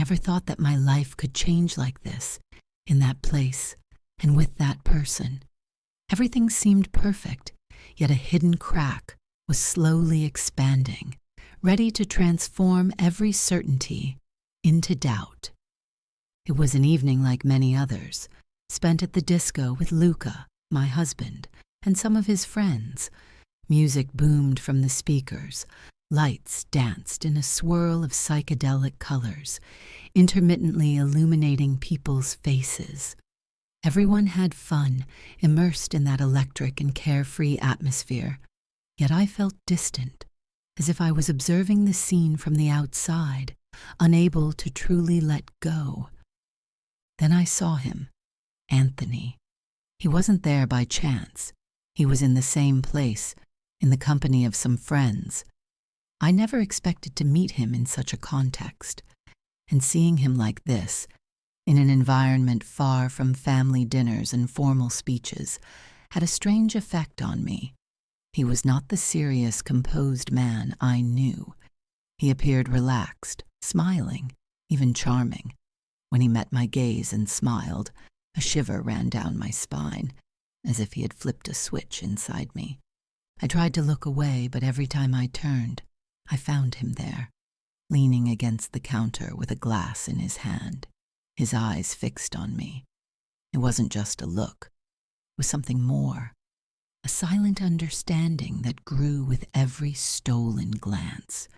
never thought that my life could change like this, in that place, and with that person. Everything seemed perfect, yet a hidden crack was slowly expanding, ready to transform every certainty into doubt. It was an evening like many others, spent at the disco with Luca, my husband, and some of his friends. Music boomed from the speakers. Lights danced in a swirl of psychedelic colors, intermittently illuminating people's faces. Everyone had fun, immersed in that electric and carefree atmosphere, yet I felt distant, as if I was observing the scene from the outside, unable to truly let go. Then I saw him, Anthony. He wasn't there by chance. He was in the same place, in the company of some friends. I never expected to meet him in such a context, and seeing him like this, in an environment far from family dinners and formal speeches, had a strange effect on me. He was not the serious, composed man I knew. He appeared relaxed, smiling, even charming. When he met my gaze and smiled, a shiver ran down my spine, as if he had flipped a switch inside me. I tried to look away, but every time I turned, I found him there, leaning against the counter with a glass in his hand, his eyes fixed on me. It wasn't just a look. It was something more, a silent understanding that grew with every stolen glance,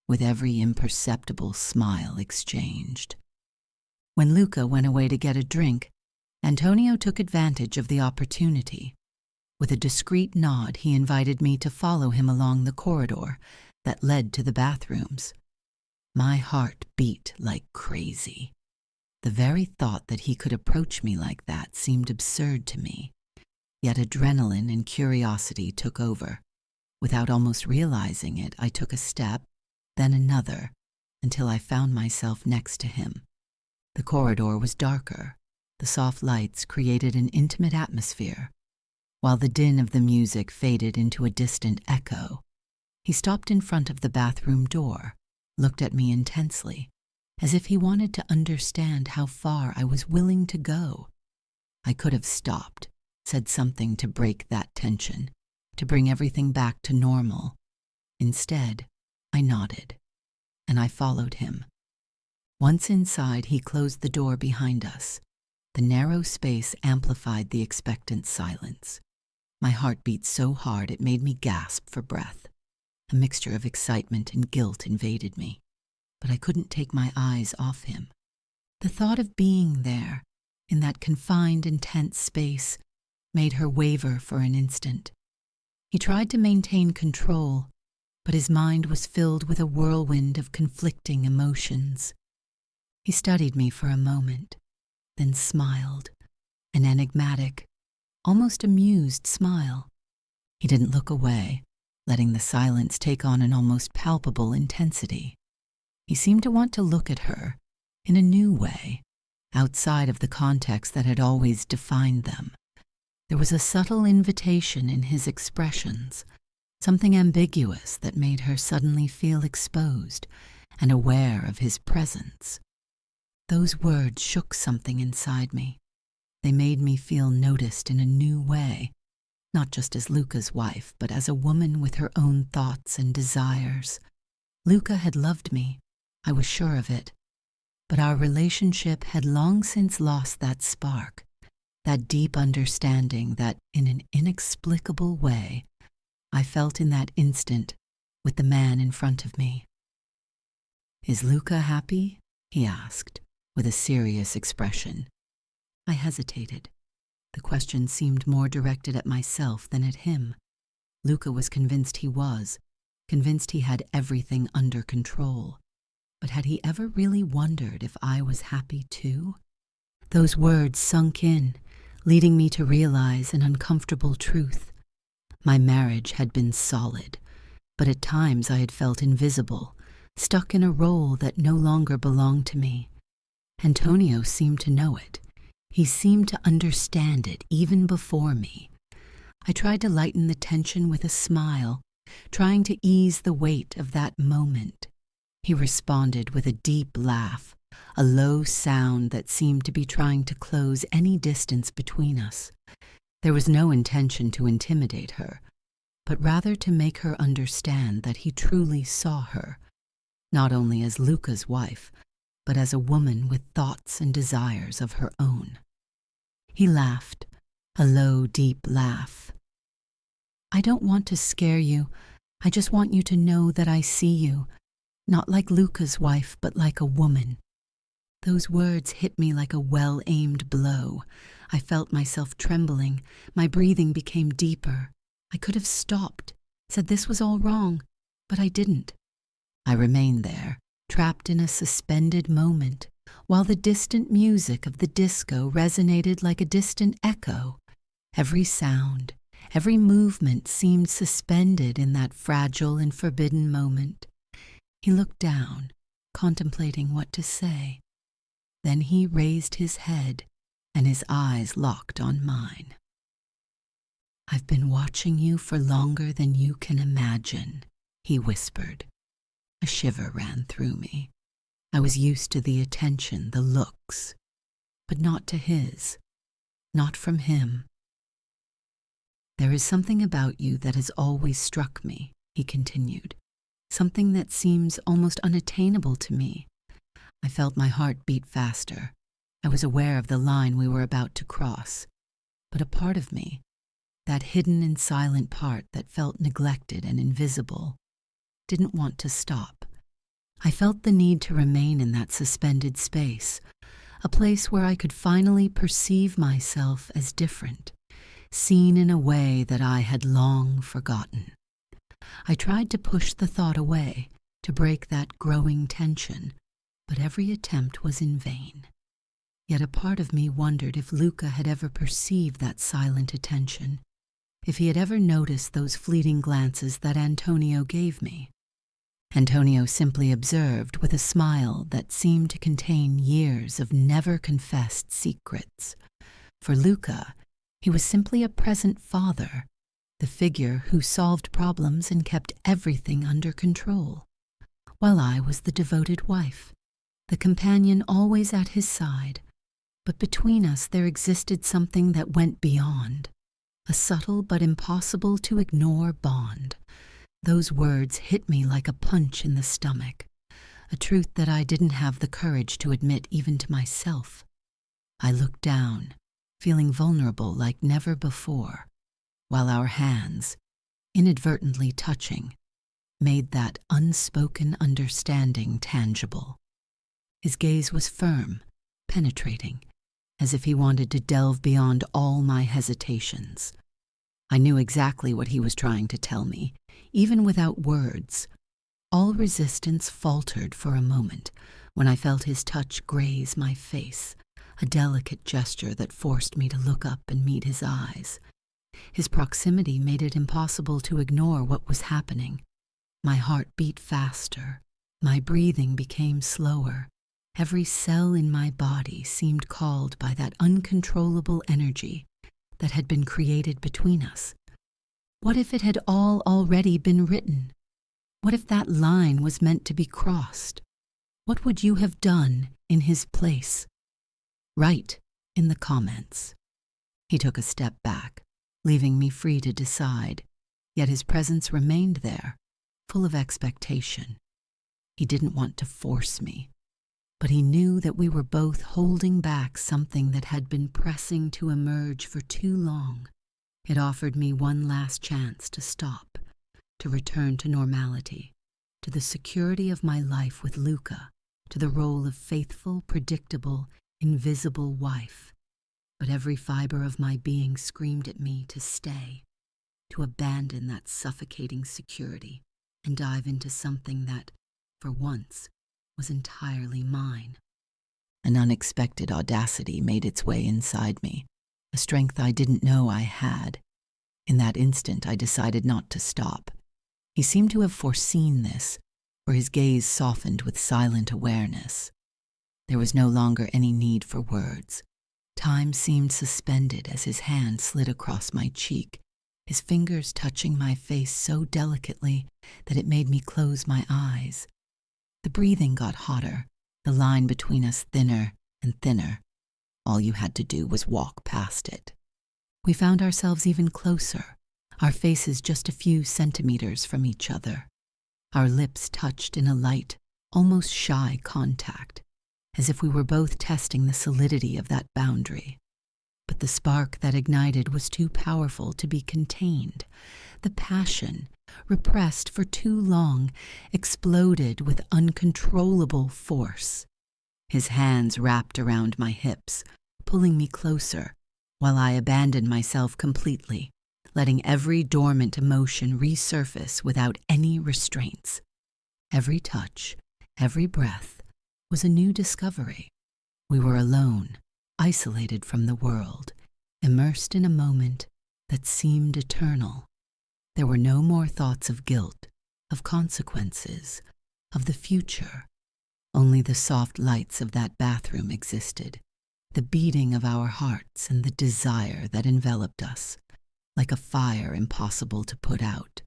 with every imperceptible smile exchanged. When Luca went away to get a drink, Antonio took advantage of the opportunity. With a discreet nod, he invited me to follow him along the corridor that led to the bathrooms. My heart beat like crazy. The very thought that he could approach me like that seemed absurd to me. Yet adrenaline and curiosity took over. Without almost realizing it, I took a step, then another, until I found myself next to him. The corridor was darker. The soft lights created an intimate atmosphere, while the din of the music faded into a distant echo. He stopped in front of the bathroom door, looked at me intensely, as if he wanted to understand how far I was willing to go. I could have stopped, said something to break that tension, to bring everything back to normal. Instead, I nodded, and I followed him. Once inside, he closed the door behind us. The narrow space amplified the expectant silence. My heart beat so hard it made me gasp for breath. A mixture of excitement and guilt invaded me, but I couldn't take my eyes off him. The thought of being there, in that confined and tense space, made her waver for an instant. He tried to maintain control, but his mind was filled with a whirlwind of conflicting emotions. He studied me for a moment, then smiled, an enigmatic, almost amused smile. He didn't look away, letting the silence take on an almost palpable intensity. He seemed to want to look at her in a new way, outside of the context that had always defined them. There was a subtle invitation in his expressions, something ambiguous that made her suddenly feel exposed and aware of his presence. Those words shook something inside me. They made me feel noticed in a new way, not just as Luca's wife, but as a woman with her own thoughts and desires. Luca had loved me, I was sure of it, but our relationship had long since lost that spark, that deep understanding that, in an inexplicable way, I felt in that instant with the man in front of me. "Is Luca happy?" he asked, with a serious expression. I hesitated. The question seemed more directed at myself than at him. Luca was convinced he was, convinced he had everything under control. But had he ever really wondered if I was happy too? Those words sunk in, leading me to realize an uncomfortable truth. My marriage had been solid, but at times I had felt invisible, stuck in a role that no longer belonged to me. Antonio seemed to know it. He seemed to understand it even before me. I tried to lighten the tension with a smile, trying to ease the weight of that moment. He responded with a deep laugh, a low sound that seemed to be trying to close any distance between us. There was no intention to intimidate her, but rather to make her understand that he truly saw her, not only as Luca's wife, but as a woman with thoughts and desires of her own. He laughed, a low, deep laugh. "I don't want to scare you. I just want you to know that I see you, not like Luca's wife, but like a woman." Those words hit me like a well-aimed blow. I felt myself trembling. My breathing became deeper. I could have stopped, said this was all wrong, but I didn't. I remained there, trapped in a suspended moment, while the distant music of the disco resonated like a distant echo. Every sound, every movement seemed suspended in that fragile and forbidden moment. He looked down, contemplating what to say. Then he raised his head, and his eyes locked on mine. "I've been watching you for longer than you can imagine," he whispered. A shiver ran through me. I was used to the attention, the looks, but not to his, not from him. "There is something about you that has always struck me," he continued, "something that seems almost unattainable to me." I felt my heart beat faster. I was aware of the line we were about to cross, but a part of me, that hidden and silent part that felt neglected and invisible, didn't want to stop. I felt the need to remain in that suspended space, a place where I could finally perceive myself as different, seen in a way that I had long forgotten. I tried to push the thought away, to break that growing tension, but every attempt was in vain. Yet a part of me wondered if Luca had ever perceived that silent attention, if he had ever noticed those fleeting glances that Antonio gave me. Antonio simply observed with a smile that seemed to contain years of never-confessed secrets. For Luca, he was simply a present father, the figure who solved problems and kept everything under control, while I was the devoted wife, the companion always at his side. But between us there existed something that went beyond, a subtle but impossible to ignore bond. Those words hit me like a punch in the stomach, a truth that I didn't have the courage to admit even to myself. I looked down, feeling vulnerable like never before, while our hands, inadvertently touching, made that unspoken understanding tangible. His gaze was firm, penetrating, as if he wanted to delve beyond all my hesitations. I knew exactly what he was trying to tell me, even without words. All resistance faltered for a moment when I felt his touch graze my face, a delicate gesture that forced me to look up and meet his eyes. His proximity made it impossible to ignore what was happening. My heart beat faster. My breathing became slower. Every cell in my body seemed called by that uncontrollable energy that had been created between us. What if it had all already been written? What if that line was meant to be crossed? What would you have done in his place? Write in the comments. He took a step back, leaving me free to decide, yet his presence remained there, full of expectation. He didn't want to force me, but he knew that we were both holding back something that had been pressing to emerge for too long. It offered me one last chance to stop, to return to normality, to the security of my life with Luca, to the role of faithful, predictable, invisible wife. But every fiber of my being screamed at me to stay, to abandon that suffocating security and dive into something that, for once, was entirely mine. An unexpected audacity made its way inside me, a strength I didn't know I had. In that instant, I decided not to stop. He seemed to have foreseen this, for his gaze softened with silent awareness. There was no longer any need for words. Time seemed suspended as his hand slid across my cheek, his fingers touching my face so delicately that it made me close my eyes. The breathing got hotter, the line between us thinner and thinner. All you had to do was walk past it. We found ourselves even closer, our faces just a few centimeters from each other. Our lips touched in a light, almost shy contact, as if we were both testing the solidity of that boundary. But the spark that ignited was too powerful to be contained. The passion, repressed for too long, exploded with uncontrollable force. His hands wrapped around my hips, pulling me closer, while I abandoned myself completely, letting every dormant emotion resurface without any restraints. Every touch, every breath was a new discovery. We were alone, isolated from the world, immersed in a moment that seemed eternal. There were no more thoughts of guilt, of consequences, of the future. Only the soft lights of that bathroom existed, the beating of our hearts and the desire that enveloped us, like a fire impossible to put out.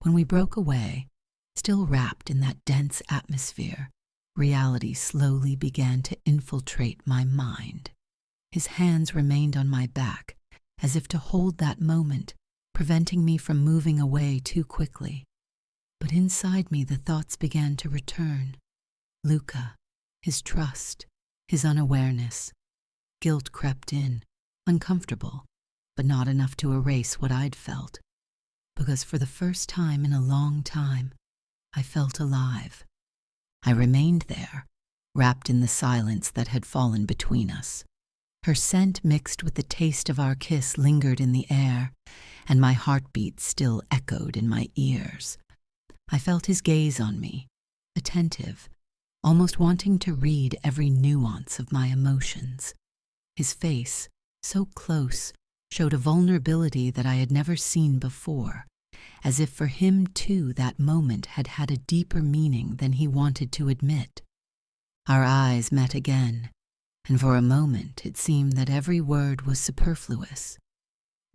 When we broke away, still wrapped in that dense atmosphere, reality slowly began to infiltrate my mind. His hands remained on my back, as if to hold that moment, preventing me from moving away too quickly. But inside me the thoughts began to return. Luca, his trust, his unawareness. Guilt crept in, uncomfortable, but not enough to erase what I'd felt. Because for the first time in a long time, I felt alive. I remained there, wrapped in the silence that had fallen between us. Her scent mixed with the taste of our kiss lingered in the air, and my heartbeat still echoed in my ears. I felt his gaze on me, attentive, almost wanting to read every nuance of my emotions. His face, so close, showed a vulnerability that I had never seen before, as if for him too that moment had had a deeper meaning than he wanted to admit. Our eyes met again, and for a moment it seemed that every word was superfluous,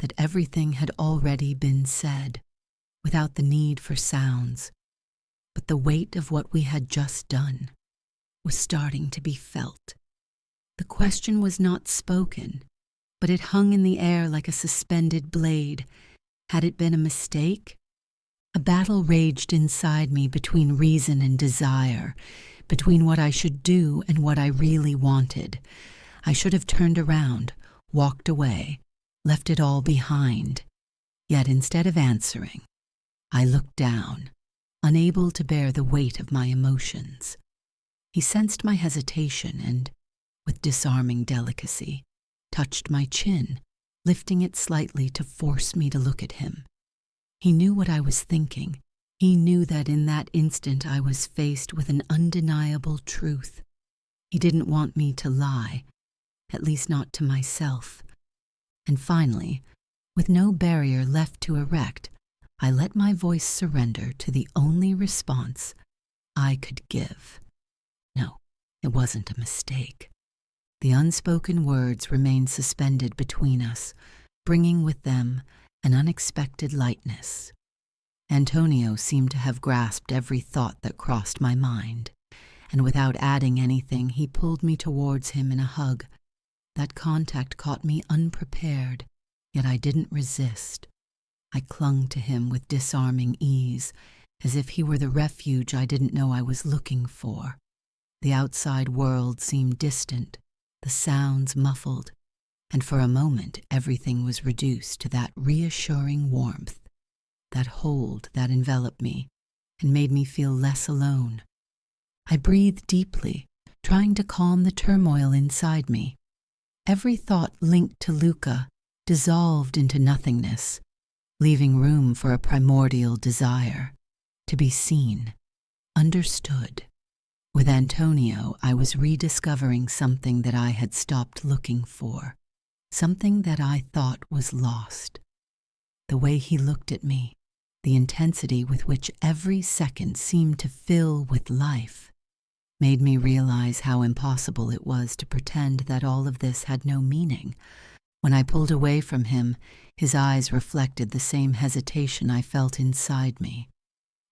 that everything had already been said, without the need for sounds. But the weight of what we had just done was starting to be felt. The question was not spoken, but it hung in the air like a suspended blade. Had it been a mistake? A battle raged inside me between reason and desire, between what I should do and what I really wanted. I should have turned around, walked away, left it all behind. Yet instead of answering, I looked down, unable to bear the weight of my emotions. He sensed my hesitation and, with disarming delicacy, touched my chin, lifting it slightly to force me to look at him. He knew what I was thinking. He knew that in that instant I was faced with an undeniable truth. He didn't want me to lie, at least not to myself. And finally, with no barrier left to erect, I let my voice surrender to the only response I could give. No, it wasn't a mistake. The unspoken words remained suspended between us, bringing with them an unexpected lightness. Antonio seemed to have grasped every thought that crossed my mind, and without adding anything, he pulled me towards him in a hug. That contact caught me unprepared, yet I didn't resist. I clung to him with disarming ease, as if he were the refuge I didn't know I was looking for. The outside world seemed distant, the sounds muffled, and for a moment everything was reduced to that reassuring warmth, that hold that enveloped me and made me feel less alone. I breathed deeply, trying to calm the turmoil inside me. Every thought linked to Luca dissolved into nothingness, leaving room for a primordial desire to be seen, understood. With Antonio, I was rediscovering something that I had stopped looking for, something that I thought was lost. The way he looked at me, the intensity with which every second seemed to fill with life, made me realize how impossible it was to pretend that all of this had no meaning. When I pulled away from him, his eyes reflected the same hesitation I felt inside me.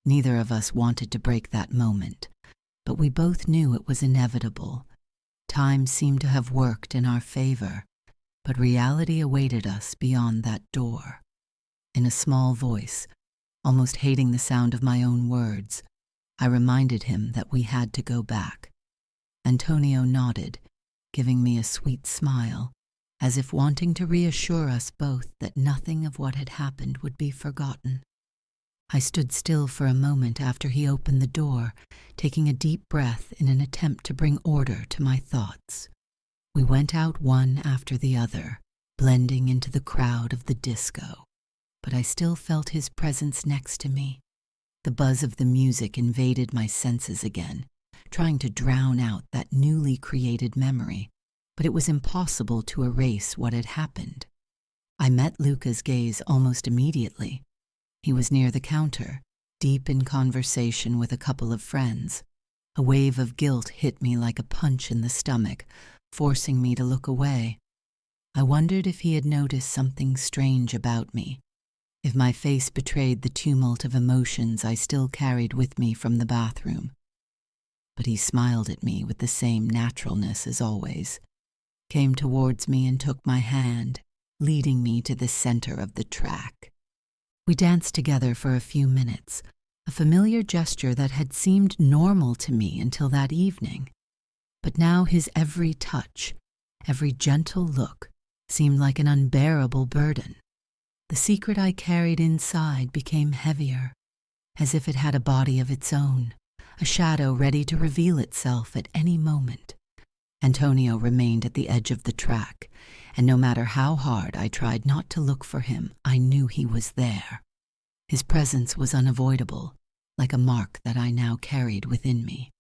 Neither of us wanted to break that moment, but we both knew it was inevitable. Time seemed to have worked in our favor, but reality awaited us beyond that door. In a small voice, almost hating the sound of my own words, I reminded him that we had to go back. Antonio nodded, giving me a sweet smile, as if wanting to reassure us both that nothing of what had happened would be forgotten. I stood still for a moment after he opened the door, taking a deep breath in an attempt to bring order to my thoughts. We went out one after the other, blending into the crowd of the disco, but I still felt his presence next to me. The buzz of the music invaded my senses again, trying to drown out that newly created memory, but it was impossible to erase what had happened. I met Luca's gaze almost immediately. He was near the counter, deep in conversation with a couple of friends. A wave of guilt hit me like a punch in the stomach, forcing me to look away. I wondered if he had noticed something strange about me, if my face betrayed the tumult of emotions I still carried with me from the bathroom. But he smiled at me with the same naturalness as always, came towards me and took my hand, leading me to the center of the track. We danced together for a few minutes, a familiar gesture that had seemed normal to me until that evening. But now his every touch, every gentle look, seemed like an unbearable burden. The secret I carried inside became heavier, as if it had a body of its own, a shadow ready to reveal itself at any moment. Antonio remained at the edge of the track, and no matter how hard I tried not to look for him, I knew he was there. His presence was unavoidable, like a mark that I now carried within me.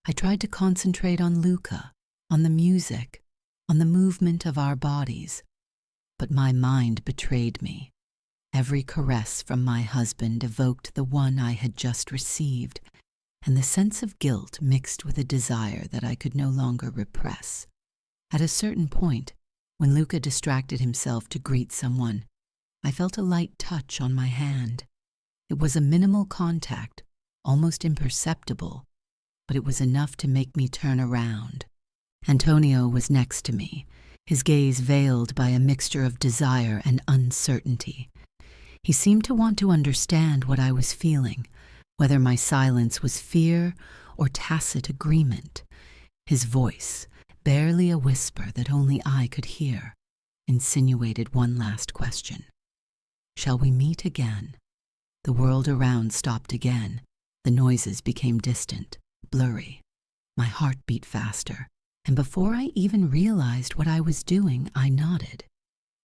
I tried to concentrate on Luca, on the music, on the movement of our bodies, but my mind betrayed me. Every caress from my husband evoked the one I had just received, and the sense of guilt mixed with a desire that I could no longer repress. At a certain point, when Luca distracted himself to greet someone, I felt a light touch on my hand. It was a minimal contact, almost imperceptible, but it was enough to make me turn around. Antonio was next to me, his gaze veiled by a mixture of desire and uncertainty. He seemed to want to understand what I was feeling, whether my silence was fear or tacit agreement. His voice, barely a whisper that only I could hear, insinuated one last question. Shall we meet again? The world around stopped again. The noises became distant, blurry. My heart beat faster, and before I even realized what I was doing, I nodded.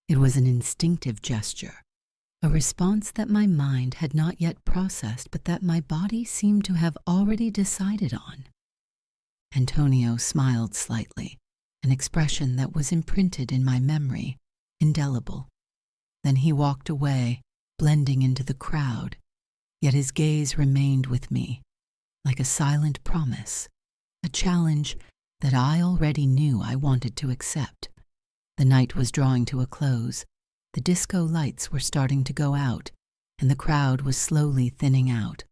It was an instinctive gesture, a response that my mind had not yet processed, but that my body seemed to have already decided on. Antonio smiled slightly, an expression that was imprinted in my memory, indelible. Then he walked away, blending into the crowd, yet his gaze remained with me, like a silent promise, a challenge that I already knew I wanted to accept. The night was drawing to a close. The disco lights were starting to go out, and the crowd was slowly thinning out.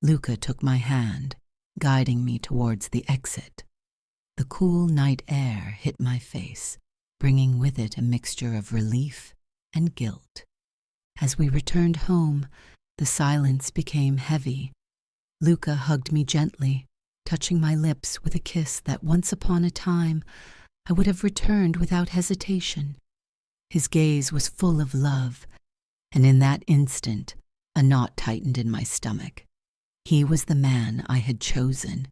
Luca took my hand, guiding me towards the exit. The cool night air hit my face, bringing with it a mixture of relief and guilt. As we returned home, the silence became heavy. Luca hugged me gently, touching my lips with a kiss that once upon a time I would have returned without hesitation. His gaze was full of love, and in that instant, a knot tightened in my stomach. He was the man I had chosen,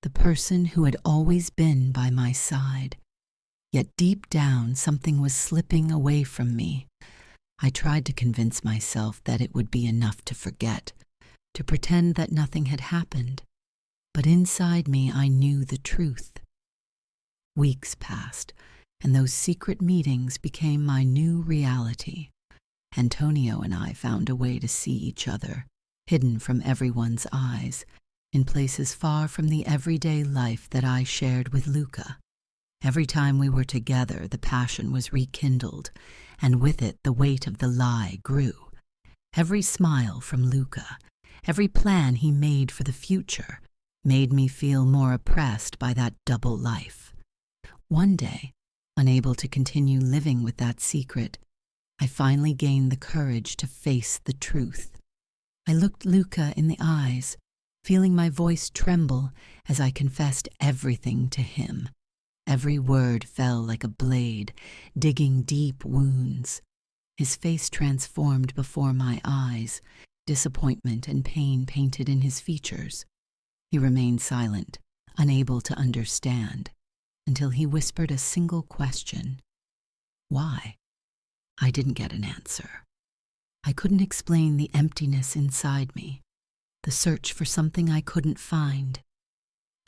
the person who had always been by my side. Yet deep down, something was slipping away from me. I tried to convince myself that it would be enough to forget, to pretend that nothing had happened. But inside me, I knew the truth. Weeks passed, and those secret meetings became my new reality. Antonio and I found a way to see each other, hidden from everyone's eyes, in places far from the everyday life that I shared with Luca. Every time we were together, the passion was rekindled, and with it the weight of the lie grew. Every smile from Luca, every plan he made for the future, made me feel more oppressed by that double life. One day, unable to continue living with that secret, I finally gained the courage to face the truth. I looked Luca in the eyes, feeling my voice tremble as I confessed everything to him. Every word fell like a blade, digging deep wounds. His face transformed before my eyes, disappointment and pain painted in his features. He remained silent, unable to understand, until he whispered a single question. Why? I didn't get an answer. I couldn't explain the emptiness inside me, the search for something I couldn't find.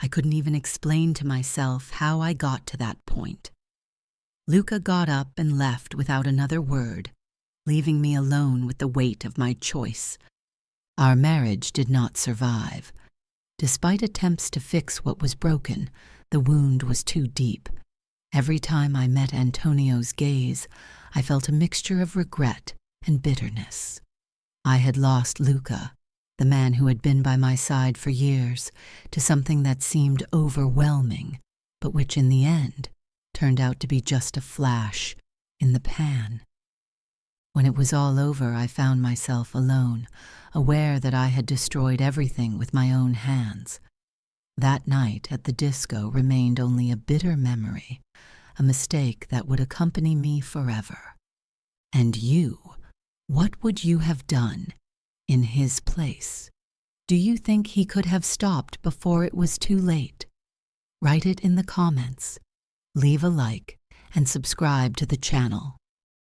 I couldn't even explain to myself how I got to that point. Luca got up and left without another word, leaving me alone with the weight of my choice. Our marriage did not survive. Despite attempts to fix what was broken, the wound was too deep. Every time I met Antonio's gaze, I felt a mixture of regret and bitterness. I had lost Luca, the man who had been by my side for years, to something that seemed overwhelming, but which in the end turned out to be just a flash in the pan. When it was all over, I found myself alone, aware that I had destroyed everything with my own hands. That night at the disco remained only a bitter memory, a mistake that would accompany me forever. And you, what would you have done in his place? Do you think he could have stopped before it was too late? Write it in the comments, leave a like, and subscribe to the channel.